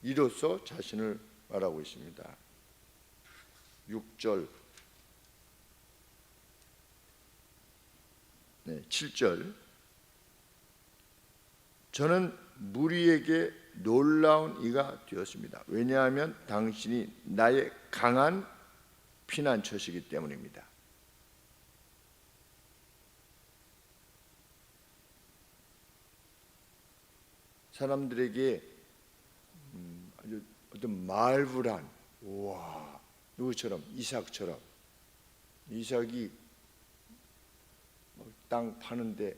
이로써 자신을 말하고 있습니다. 6절, 7절. 저는 무리에게 놀라운 이가 되었습니다. 왜냐하면 당신이 나의 강한 피난처시기 때문입니다. 사람들에게 아주 어떤 말불안, 우와, 누구처럼? 이삭처럼. 이삭이 땅 파는데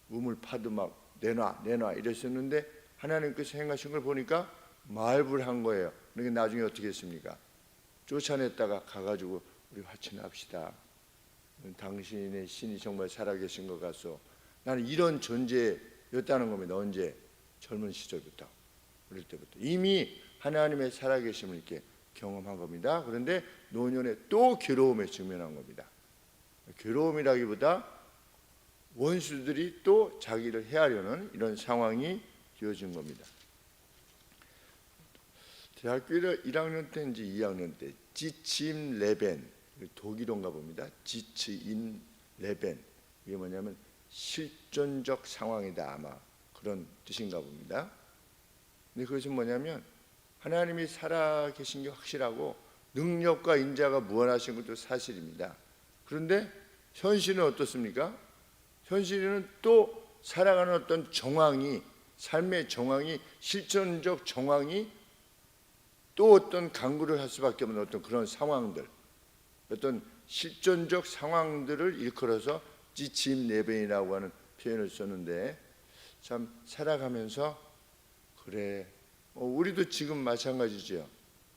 우물 파도 막 내놔 이랬었는데 하나님께서 행하신 걸 보니까 말불한 거예요. 그러니까 나중에 어떻게 했습니까? 쫓아냈다가 가가지고 우리 화친합시다. 당신의 신이 정말 살아계신 것 같소. 나는 이런 존재였다는 겁니다. 언제? 젊은 시절부터, 어릴 때부터 이미 하나님의 살아계심을 이렇게 경험한 겁니다. 그런데 노년에 또 괴로움에 직면한 겁니다. 괴로움이라기보다 원수들이 또 자기를 해하려는 이런 상황이 되어진 겁니다. 대학교 1학년 때인지 2학년 때 지침 레벤, 독일어인가 봅니다. 지츠인 레벤, 이게 뭐냐면 실존적 상황이다, 아마 그런 뜻인가 봅니다. 근데 그것은 뭐냐면 하나님이 살아계신 게 확실하고 능력과 인자가 무한하신 것도 사실입니다. 그런데 현실은 어떻습니까? 현실에는 또 살아가는 어떤 정황이, 삶의 정황이, 실존적 정황이 또 어떤 강구를 할 수밖에 없는 어떤 그런 상황들, 어떤 실존적 상황들을 일컬어서 지침 레벤이라고 하는 표현을 썼는데, 참 살아가면서 그래, 우리도 지금 마찬가지죠.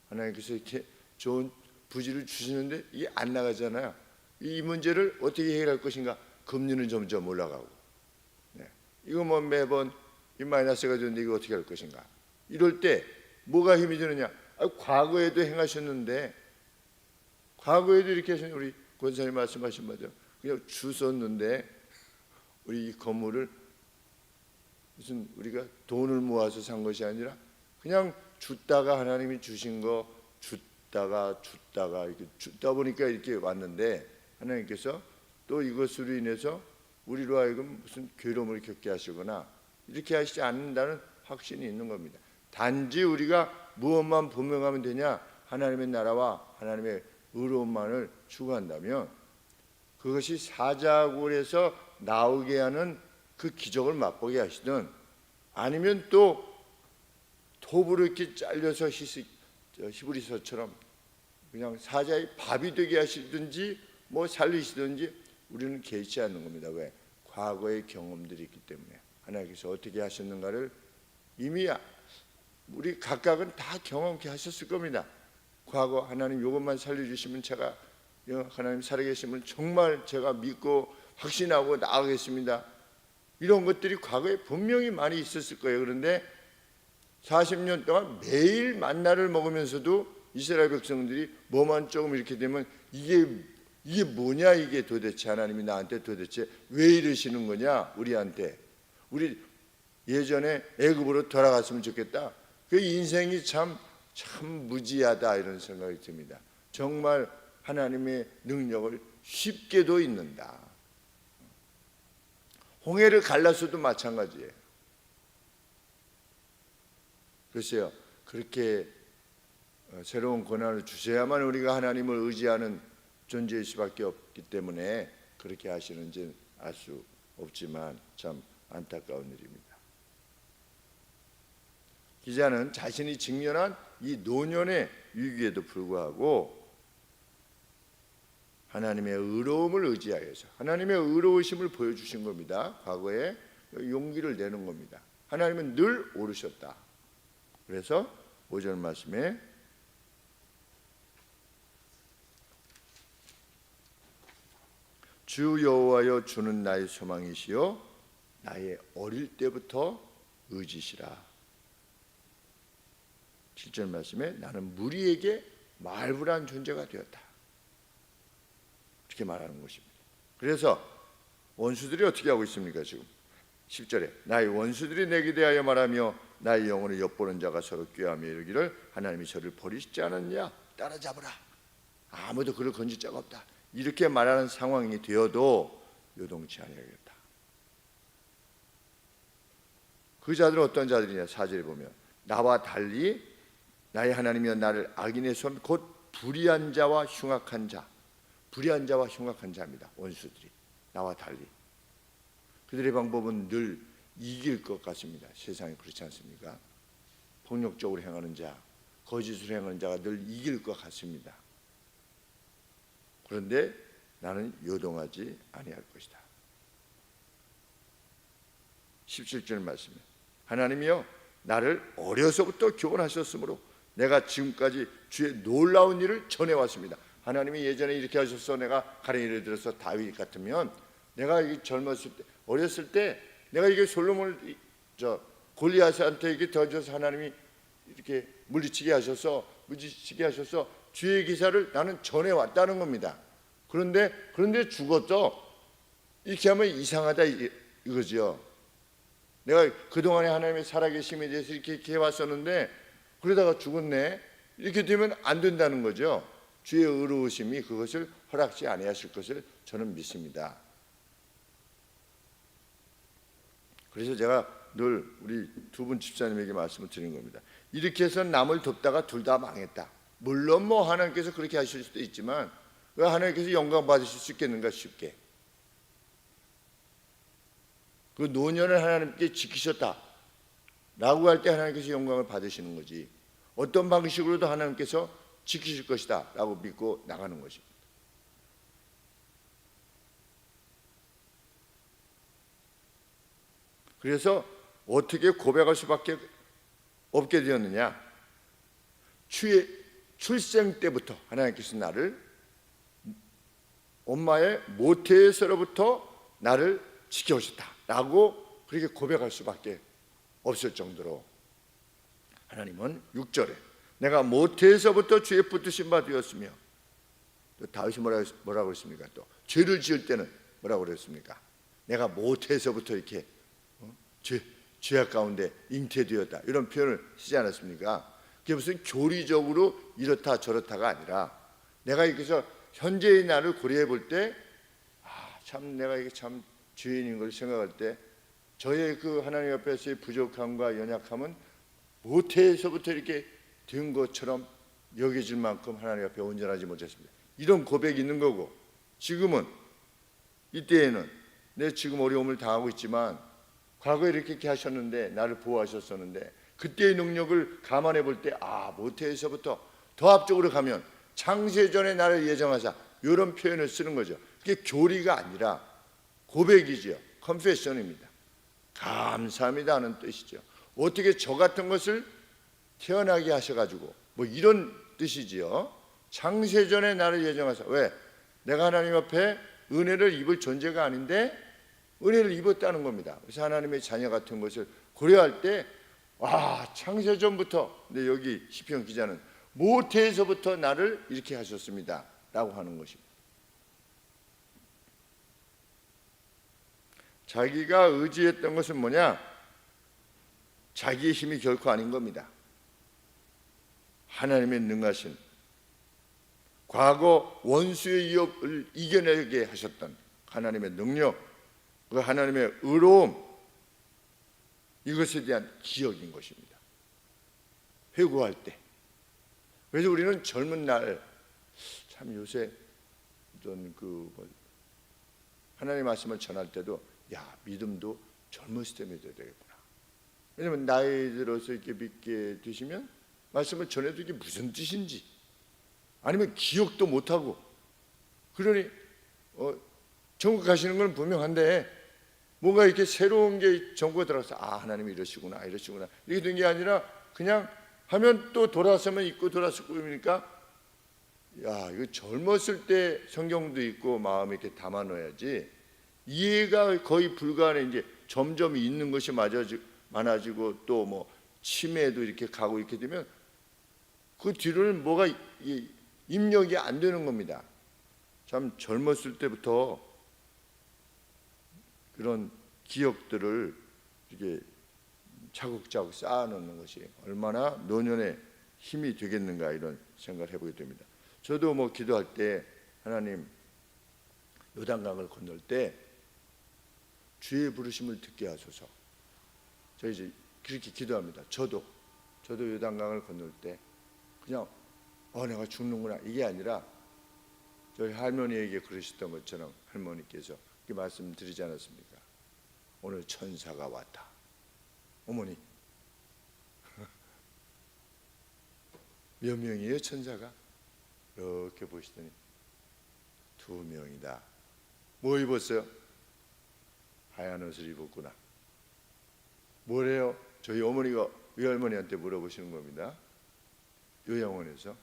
하나님께서 이렇게 좋은 부지를 주시는데 이게 안 나가잖아요. 이 문제를 어떻게 해결할 것인가? 금리는 점점 올라가고, 이거 뭐 매번 이 마이너스가 되는데 이거 어떻게 할 것인가? 이럴 때 뭐가 힘이 드느냐? 과거에도 행하셨는데, 과거에도 이렇게 하셨는데, 우리 권사님 말씀하신 바대로 그냥 주웠는데, 우리 이 건물을 무슨 우리가 돈을 모아서 산 것이 아니라 그냥 줬다가 하나님이 주신 거 줬다가 이렇게 주다 보니까 이렇게 왔는데, 하나님께서 또 이것으로 인해서 우리로 하여금 무슨 괴로움을 겪게 하시거나 이렇게 하시지 않는다는 확신이 있는 겁니다. 단지 우리가 무엇만 분명하면 되냐? 하나님의 나라와 하나님의 의로움만을 추구한다면 그것이 사자굴에서 나오게 하는 그 기적을 맛보게 하시든, 아니면 또 톱으로 이렇게 잘려서 히브리서처럼 그냥 사자의 밥이 되게 하시든지 뭐 살리시든지 우리는 개의치 않는 겁니다. 왜? 과거의 경험들이 있기 때문에. 하나님께서 어떻게 하셨는가를 이미 우리 각각은 다 경험케 하셨을 겁니다. 과거 하나님 이것만 살려주시면 제가 하나님 살아계심을 정말 제가 믿고 확신하고 나아가겠습니다. 이런 것들이 과거에 분명히 많이 있었을 거예요. 그런데 40년 동안 매일 만나를 먹으면서도 이스라엘 백성들이 뭐만 조금 이렇게 되면 이게 뭐냐, 이게 도대체 하나님이 나한테 도대체 왜 이러시는 거냐, 우리한테. 우리 예전에 애굽으로 돌아갔으면 좋겠다. 그 인생이 참 무지하다, 이런 생각이 듭니다. 정말 하나님의 능력을 쉽게도 잊는다. 홍해를 갈라서도 마찬가지예요. 글쎄요, 그렇게 새로운 고난을 주셔야만 우리가 하나님을 의지하는 존재일 수밖에 없기 때문에 그렇게 하시는지는 알 수 없지만 참 안타까운 일입니다. 기자는 자신이 직면한 이 노년의 위기에도 불구하고 하나님의 의로움을 의지하여서 하나님의 의로우심을 보여주신 겁니다. 과거에 용기를 내는 겁니다. 하나님은 늘 오르셨다. 그래서 5절 말씀에 주 여호와여, 주는 나의 소망이시요 나의 어릴 때부터 의지시라. 7절 말씀에 나는 무리에게 말불한 존재가 되었다. 이렇게 말하는 것입니다. 그래서 원수들이 어떻게 하고 있습니까? 지금 10절에 나의 원수들이 내게 대하여 말하며 나의 영혼을 엿보는 자가 서로 꾀하며 이르기를 하나님이 저를 버리시지 않았냐, 따라잡으라, 아무도 그를 건질 자가 없다, 이렇게 말하는 상황이 되어도 요동치 아니하겠다. 그 자들은 어떤 자들이냐, 4절에 보면 나와 달리 나의 하나님이여 나를 악인의 손 곧 불의한 자와 흉악한 자, 불의한 자와 흉악한 자입니다. 원수들이 나와 달리 그들의 방법은 늘 이길 것 같습니다. 세상이 그렇지 않습니까? 폭력적으로 행하는 자, 거짓으로 행하는 자가 늘 이길 것 같습니다. 그런데 나는 요동하지 아니할 것이다. 17절 말씀에 하나님이여 나를 어려서부터 교훈하셨으므로 내가 지금까지 주의 놀라운 일을 전해왔습니다. 하나님이 예전에 이렇게 하셔서 내가 가령 예를 들어서 다윗 같으면 내가 젊었을 때, 어렸을 때 내가 이게 솔로몬을 골리앗한테 이렇게 던져서 하나님이 이렇게 물리치게 하셔서 주의 기사를 나는 전해왔다는 겁니다. 그런데 죽었죠. 이렇게 하면 이상하다 이거죠. 내가 그동안에 하나님의 살아계심에 대해서 이렇게 해왔었는데 그러다가 죽었네, 이렇게 되면 안 된다는 거죠. 주의 의로우심이 그것을 허락지 아니하실 것을 저는 믿습니다. 그래서 제가 늘 우리 두 분 집사님에게 말씀을 드린 겁니다. 이렇게 해서 남을 돕다가 둘 다 망했다. 물론 뭐 하나님께서 그렇게 하실 수도 있지만 왜 하나님께서 영광 받으실 수 있겠는가 쉽게. 그 노년을 하나님께 지키셨다 라고 할 때 하나님께서 영광을 받으시는 거지, 어떤 방식으로도 하나님께서 지키실 것이다 라고 믿고 나가는 것입니다. 그래서 어떻게 고백할 수밖에 없게 되었느냐, 출생 때부터 하나님께서 나를 엄마의 모태에서로부터 나를 지켜오셨다 라고 그렇게 고백할 수밖에 없을 정도로 하나님은 6절에 내가 모태에서부터 주의 붙드신 바 되었으며, 또 다윗이 뭐라고 했습니까? 또 죄를 지을 때는 뭐라고 그랬습니까? 내가 모태에서부터 이렇게 죄악 가운데 잉태되었다 이런 표현을 쓰지 않았습니까? 그게 무슨 교리적으로 이렇다 저렇다가 아니라 내가 여기서 현재의 나를 고려해 볼 때 참 내가 이게 참 죄인인 걸 생각할 때 저의 그 하나님 앞에서의 부족함과 연약함은 모태에서부터 이렇게 된 것처럼 여겨질 만큼 하나님 앞에 온전하지 못했습니다. 이런 고백이 있는 거고, 지금은 이때에는 내 지금 어려움을 당하고 있지만 과거에 이렇게 하셨는데 나를 보호하셨었는데 그때의 능력을 감안해 볼 때 모태에서부터 더 앞쪽으로 가면 창세전에 나를 예정하사 이런 표현을 쓰는 거죠. 그게 교리가 아니라 고백이지요. 컨페션입니다. 감사합니다 하는 뜻이죠. 어떻게 저 같은 것을 태어나게 하셔가지고 뭐 이런 뜻이지요. 창세전에 나를 예정하사, 왜? 내가 하나님 앞에 은혜를 입을 존재가 아닌데 은혜를 입었다는 겁니다. 그래서 하나님의 자녀 같은 것을 고려할 때 창세전부터, 근데 여기 시편 기자는 모태에서부터 나를 이렇게 하셨습니다 라고 하는 것입니다. 자기가 의지했던 것은 뭐냐? 자기의 힘이 결코 아닌 겁니다. 하나님의 능하신, 과거 원수의 위협을 이겨내게 하셨던 하나님의 능력, 그 하나님의 의로움, 이것에 대한 기억인 것입니다. 회고할 때. 그래서 우리는 젊은 날, 참 요새 하나님의 말씀을 전할 때도 믿음도 젊었을 때 믿어야 되겠구나. 왜냐하면 나이 들어서 이렇게 믿게 되시면 말씀을 전해도 이게 무슨 뜻인지, 아니면 기억도 못하고, 그러니 전국 가시는 건 분명한데 뭔가 이렇게 새로운 게 전국에 들어가서 하나님이 이러시구나 이렇게 된 게 아니라 그냥 하면 또 돌아서면 있고 돌아서고 그러니까 이거 젊었을 때 성경도 있고 마음에 이렇게 담아 놓아야지, 이해가 거의 불가하네. 이제 점점 있는 것이 많아지고 또 뭐 치매도 이렇게 가고 이렇게 되면 그 뒤로는 뭐가 입력이 안 되는 겁니다. 참 젊었을 때부터 그런 기억들을 이렇게 차곡차곡 쌓아놓는 것이 얼마나 노년의 힘이 되겠는가, 이런 생각을 해보게 됩니다. 저도 뭐 기도할 때 하나님 요단강을 건널 때 주의 부르심을 듣게 하소서. 저 이제 그렇게 기도합니다. 저도 요단강을 건널 때 그냥 내가 죽는구나 이게 아니라 저희 할머니에게 그러셨던 것처럼 할머니께서 그 말씀드리지 않았습니까? 오늘 천사가 왔다. 어머니 몇 명이에요 천사가? 이렇게 보시더니 2명이다. 뭐 입었어요? 하얀 옷을 입었구나. 뭐래요? 저희 어머니가 외할머니한테 물어보시는 겁니다. 요양원에서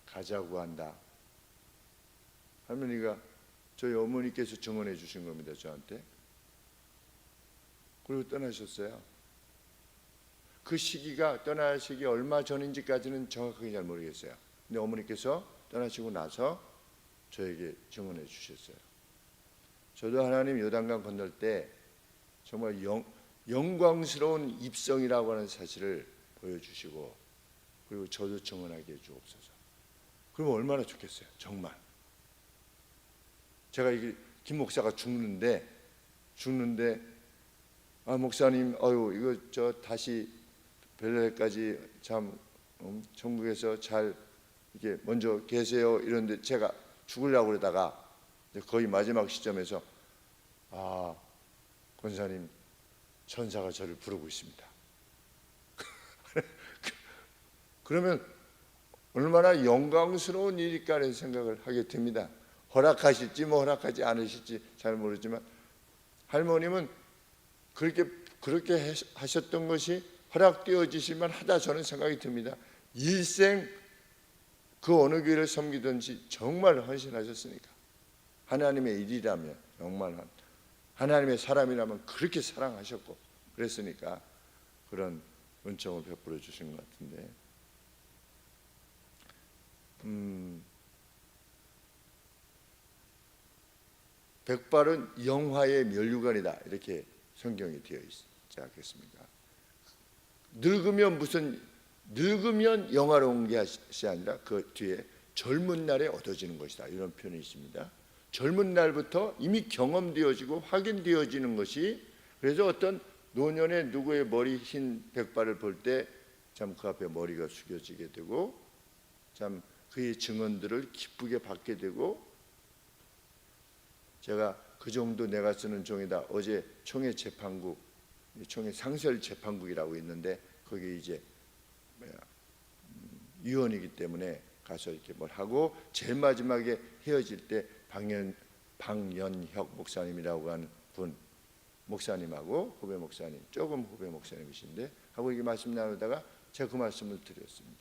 가자고 한다. 할머니가 저희 어머니께서 증언해 주신 겁니다, 저한테. 그리고 떠나셨어요. 그 시기가 떠나시기 얼마 전인지까지는 정확하게 잘 모르겠어요. 근데 어머니께서 떠나시고 나서 저에게 증언해 주셨어요. 저도 하나님 요단강 건널 때 정말 영광스러운 입성이라고 하는 사실을 보여주시고, 그리고 저도 증언하게 해주옵소서. 그러면 얼마나 좋겠어요. 정말 제가 이게 김 목사가 죽는데 목사님 이거 저 다시 벨레까지 참 천국에서 잘 이게 먼저 계세요 이런데 제가 죽으려고 그러다가 거의 마지막 시점에서 권사님 천사가 저를 부르고 있습니다. 그러면 얼마나 영광스러운 일일까 하는 생각을 하게 됩니다. 허락하실지 뭐 허락하지 않으실지 잘 모르지만 할머님은 그렇게 하셨던 것이 허락되어지실만 하다 저는 생각이 듭니다. 일생 그 어느 교회를 섬기든지 정말 헌신하셨으니까. 하나님의 일이라면, 정말 하나님의 사람이라면 그렇게 사랑하셨고 그랬으니까 그런 은총을 베풀어 주신 것 같은데, 백발은 영화의 면류관이다 이렇게 성경이 되어 있지 않겠습니까? 늙으면 영화로운 것이 아니라 그 뒤에 젊은 날에 얻어지는 것이다 이런 표현이 있습니다. 젊은 날부터 이미 경험되어지고 확인되어지는 것이, 그래서 어떤 노년의 누구의 머리 흰 백발을 볼 때 참 그 앞에 머리가 숙여지게 되고 참 그의 증언들을 기쁘게 받게 되고, 제가 그 정도 내가 쓰는 종이다. 어제 총회 재판국, 총회 상설 재판국이라고 있는데 거기 이제 위원이기 때문에 가서 이렇게 뭘 하고 제일 마지막에 헤어질 때 방연혁 목사님이라고 하는 분, 목사님하고 후배 목사님, 조금 후배 목사님이신데 하고 이게 말씀 나누다가 제가 그 말씀을 드렸습니다.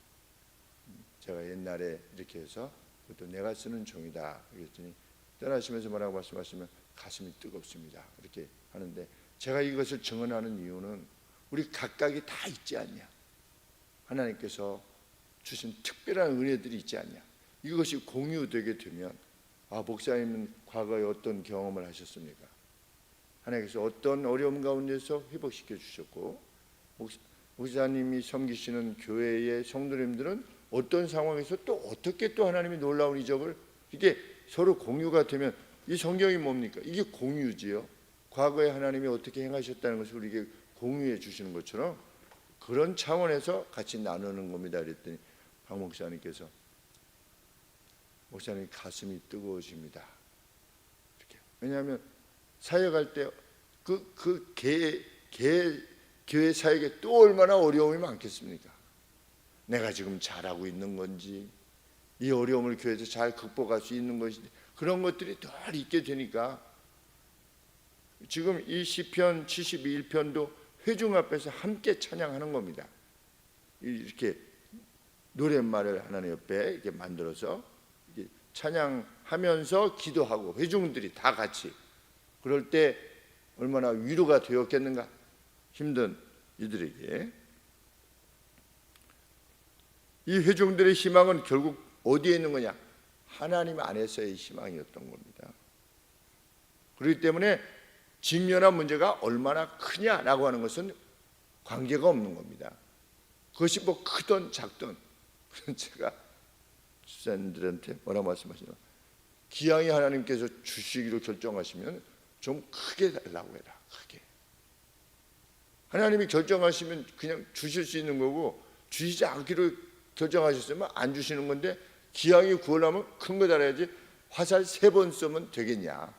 제가 옛날에 이렇게 해서 그것도 내가 쓰는 종이다 그랬더니 떠나시면서 뭐라고 말씀하시면 가슴이 뜨겁습니다 이렇게 하는데, 제가 이것을 증언하는 이유는 우리 각각이 다 있지 않냐, 하나님께서 주신 특별한 은혜들이 있지 않냐, 이것이 공유되게 되면 목사님은 과거에 어떤 경험을 하셨습니까? 하나님께서 어떤 어려움 가운데서 회복시켜 주셨고, 목사님이 섬기시는 교회의 성도님들은 어떤 상황에서 또 어떻게 또 하나님이 놀라운 이적을, 이게 서로 공유가 되면 이 성경이 뭡니까? 이게 공유지요. 과거에 하나님이 어떻게 행하셨다는 것을 우리에게 공유해 주시는 것처럼 그런 차원에서 같이 나누는 겁니다. 그랬더니 박 목사님께서 목사님 가슴이 뜨거워집니다. 이렇게. 왜냐하면 사역할 때 그 교회 사역에 또 얼마나 어려움이 많겠습니까? 내가 지금 잘하고 있는 건지, 이 어려움을 교회에서 잘 극복할 수 있는 것인지, 그런 것들이 늘 있게 되니까 지금 이 시편 71편도 회중 앞에서 함께 찬양하는 겁니다. 이렇게 노랫말을 하나님 옆에 이렇게 만들어서 이렇게 찬양하면서 기도하고 회중들이 다 같이, 그럴 때 얼마나 위로가 되었겠는가, 힘든 이들에게. 이 회중들의 희망은 결국 어디에 있는 거냐? 하나님 안에서의 희망이었던 겁니다. 그렇기 때문에 직면한 문제가 얼마나 크냐라고 하는 것은 관계가 없는 겁니다. 그것이 뭐 크든 작든. 제가 집사님들한테 뭐라고 말씀하시냐면, 기왕이 하나님께서 주시기로 결정하시면 좀 크게 달라고 해라. 크게. 하나님이 결정하시면 그냥 주실 수 있는 거고, 주시지 않기로 결정하셨으면 안 주시는 건데, 기왕이 구원하면 큰 거 달아야지. 화살 3번 쏘면 되겠냐?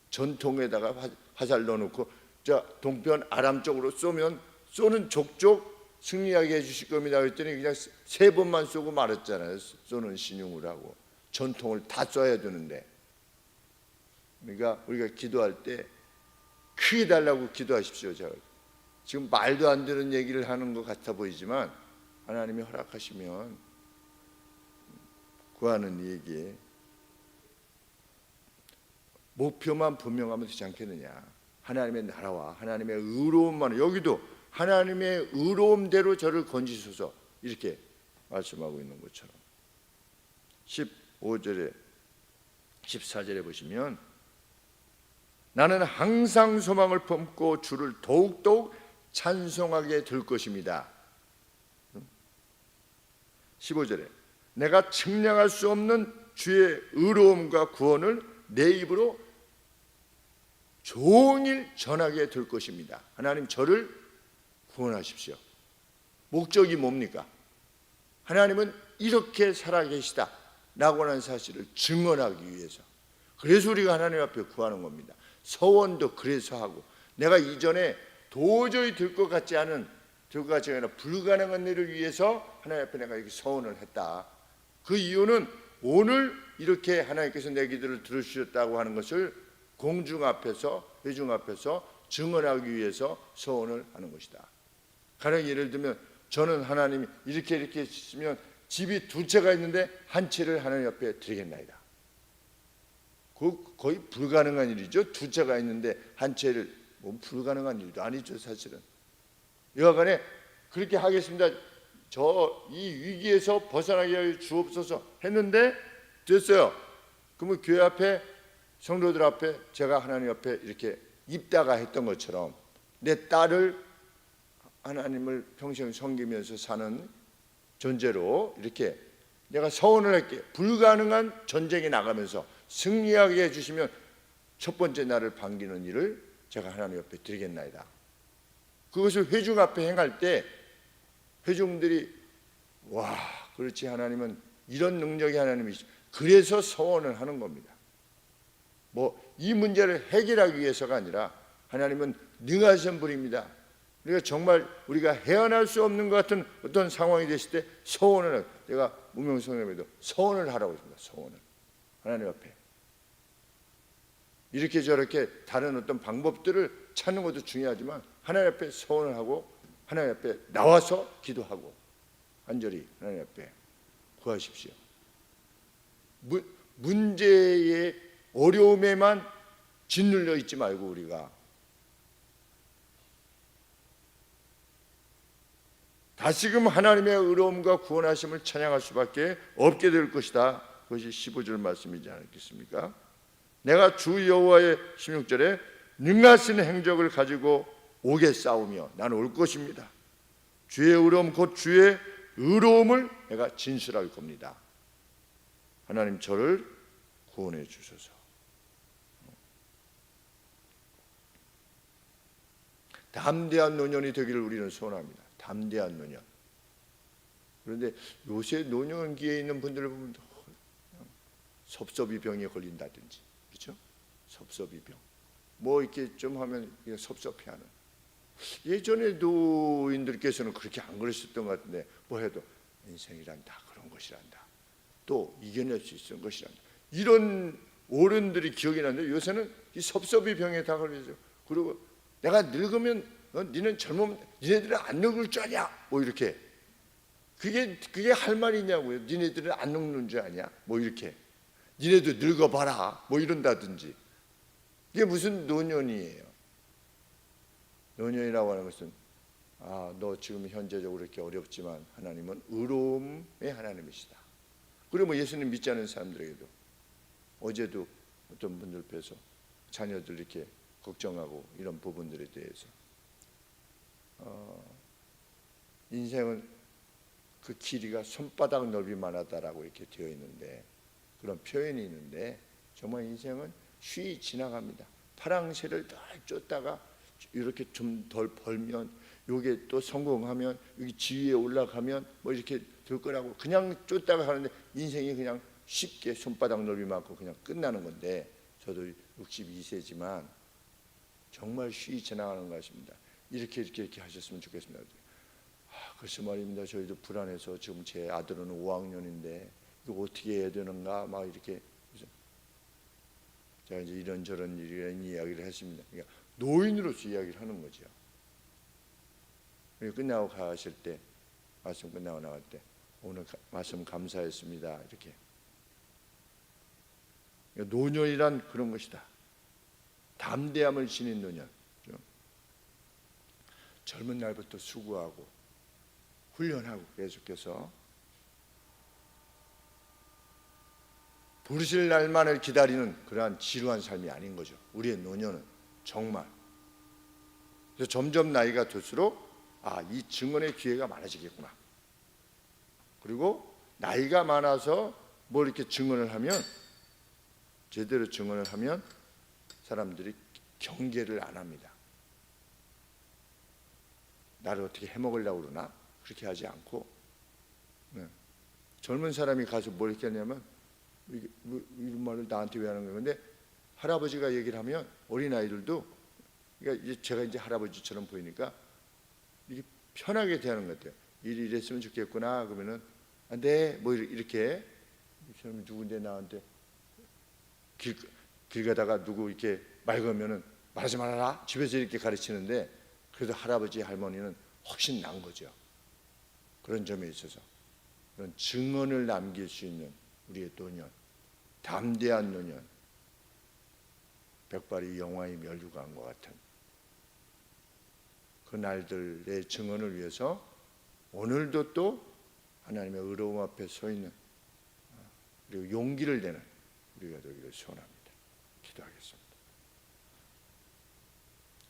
전통에다가 화살 넣어놓고 자 동편 아람 쪽으로 쏘면 쏘는 족족 승리하게 해주실 겁니다 그랬더니 그냥 3번만 쏘고 말았잖아요. 쏘는 신용을 하고. 전통을 다 쏴야 되는데. 그러니까 우리가 기도할 때 크게 달라고 기도하십시오. 제가 지금 말도 안 되는 얘기를 하는 것 같아 보이지만, 하나님이 허락하시면 구하는 얘기에 목표만 분명하면 되지 않겠느냐. 하나님의 나라와 하나님의 의로움만, 여기도 하나님의 의로움대로 저를 건지소서, 이렇게 말씀하고 있는 것처럼 15절에 14절에 보시면, 나는 항상 소망을 품고 주를 더욱더욱 찬송하게 될 것입니다. 15절에 내가 측량할 수 없는 주의 의로움과 구원을 내 입으로 종일 전하게 될 것입니다. 하나님 저를 구원하십시오. 목적이 뭡니까? 하나님은 이렇게 살아계시다 라고 하는 사실을 증언하기 위해서. 그래서 우리가 하나님 앞에 구하는 겁니다. 서원도 그래서 하고, 내가 이전에 도저히 될 것 같지 않은, 될 것 같지 않은 불가능한 일을 위해서 하나님 앞에 내가 이렇게 서원을 했다. 그 이유는 오늘 이렇게 하나님께서 내 기도를 들으셨다고 하는 것을 공중 앞에서, 회중 앞에서 증언하기 위해서 서원을 하는 것이다. 가령 예를 들면, 저는 하나님이 이렇게 했으면 집이 2채가 있는데 한 채를 하나님 앞에 드리겠나이다. 거의 불가능한 일이죠. 2채가 있는데 한 채를, 뭐 불가능한 일도 아니죠 사실은. 여하간에 그렇게 하겠습니다. 저 이 위기에서 벗어나게 하여 주옵소서 했는데 됐어요. 그러면 교회 앞에, 성도들 앞에 제가 하나님 앞에 이렇게 입다가 했던 것처럼 내 딸을 하나님을 평생 섬기면서 사는 존재로 이렇게 내가 서원을 할게. 불가능한 전쟁에 나가면서 승리하게 해주시면 첫 번째 나를 반기는 일을 제가 하나님 앞에 드리겠나이다. 그것을 회중 앞에 행할 때 회중들이 와, 그렇지, 하나님은 이런 능력이 하나님이시. 그래서 서원을 하는 겁니다. 뭐 이 문제를 해결하기 위해서가 아니라 하나님은 능하신 분입니다. 그러니까 정말 우리가 헤어날 수 없는 것 같은 어떤 상황이 됐을 때 서원을, 내가 무명성님에도 서원을 하라고 했습니다. 서원을 하나님 앞에 이렇게 저렇게 다른 어떤 방법들을 찾는 것도 중요하지만 하나님 앞에 서원을 하고 하나님 앞에 나와서 기도하고 간절히 하나님 앞에 구하십시오. 문제의 어려움에만 짓눌려 있지 말고 우리가 다시금 하나님의 의로움과 구원하심을 찬양할 수밖에 없게 될 것이다. 그것이 15절 말씀이지 않겠습니까? 내가 주 여호와의 16절에 능하신 행적을 가지고 오겠사오며 나는 올 것입니다. 주의 의로움 곧 주의 의로움을 내가 진술할 겁니다. 하나님 저를 구원해 주소서. 담대한 노년이 되기를 우리는 소원합니다. 담대한 노년. 그런데 요새 노년기에 있는 분들을 보면 섭섭이병에 걸린다든지, 그렇죠? 섭섭이병. 뭐 이렇게 좀 하면 그냥 섭섭해하는. 예전에 노인들께서는 그렇게 안 그러셨던 것 같은데, 뭐 해도 인생이란 다 그런 것이란다. 또 이겨낼 수 있는 것이란다. 이런 어른들이 기억이 나는데 요새는 이 섭섭이병에 다 걸리죠. 그리고 내가 늙으면 니는 젊으면 니네들은 안 늙을 줄 아냐? 뭐 이렇게. 그게 할 말이냐고요. 니네들은 안 늙는 줄 아냐? 뭐 이렇게. 니네도 늙어봐라. 뭐 이런다든지. 이게 무슨 노년이에요? 노년이라고 하는 것은 너 지금 현재적으로 이렇게 어렵지만 하나님은 의로움의 하나님이시다. 그리고 뭐 예수님 믿지 않는 사람들에게도 어제도 어떤 분들 뵈서 자녀들 이렇게 걱정하고 이런 부분들에 대해서 인생은 그 길이가 손바닥 넓이만 하다라고 이렇게 되어 있는데, 그런 표현이 있는데, 정말 인생은 쉬이 지나갑니다. 파랑새를 더 쫓다가 이렇게 좀 덜 벌면, 요게 또 성공하면, 여기 지위에 올라가면 뭐 이렇게 될 거라고 그냥 쫓다가 가는데, 인생이 그냥 쉽게 손바닥 넓이만큼 그냥 끝나는 건데, 저도 62세지만 정말 쉬이 지나가는 것 같습니다. 이렇게 하셨으면 좋겠습니다. 글쎄 말입니다. 저희도 불안해서 지금 제 아들은 5학년인데 이거 어떻게 해야 되는가 막 이렇게, 제가 이제 이런저런 이런 이야기를 했습니다. 그러니까 노인으로서 이야기를 하는 거죠. 끝나고 가실 때, 말씀 끝나고 나갈 때, 오늘 말씀 감사했습니다. 이렇게. 그러니까 노년이란 그런 것이다. 담대함을 지닌 노년. 젊은 날부터 수고하고 훈련하고 계속해서 부르실 날만을 기다리는 그러한 지루한 삶이 아닌 거죠. 우리의 노년은 정말. 그래서 점점 나이가 들수록 이 증언의 기회가 많아지겠구나. 그리고 나이가 많아서 뭐 이렇게 증언을 하면, 제대로 증언을 하면 사람들이 경계를 안 합니다. 나를 어떻게 해먹으려고 그러나? 그렇게 하지 않고, 젊은 사람이 가서 뭘 이렇게 하냐면, 이런 말을 나한테 왜 하는 거야? 근데 할아버지가 얘기를 하면 어린아이들도, 그러니까 제가 이제 할아버지처럼 보이니까 이게 편하게 대하는 것 같아요. 이랬으면 좋겠구나. 그러면은 네, 뭐 이렇게. 이 사람이 누군데 나한테 길 가다가 누구 이렇게 말 걸면은 말하지 말아라. 집에서 이렇게 가르치는데, 그래도 할아버지 할머니는 훨씬 난 거죠. 그런 점에 있어서 그런 증언을 남길 수 있는 우리의 노년, 담대한 노년, 백발이 영화의 면류관과 같은 그 날들의 증언을 위해서 오늘도 또 하나님의 의로움 앞에 서 있는, 그리고 용기를 내는 우리가 되기를 소원합니다. 기도하겠습니다.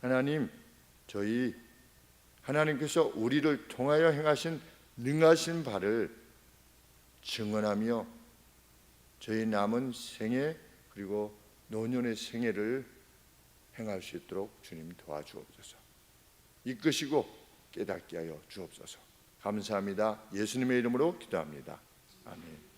하나님, 저희 하나님께서 우리를 통하여 행하신 능하신 바를 증언하며 저희 남은 생애 그리고 노년의 생애를 행할 수 있도록 주님 도와주옵소서. 이끄시고 깨닫게 하여 주옵소서. 감사합니다. 예수님의 이름으로 기도합니다. 아멘.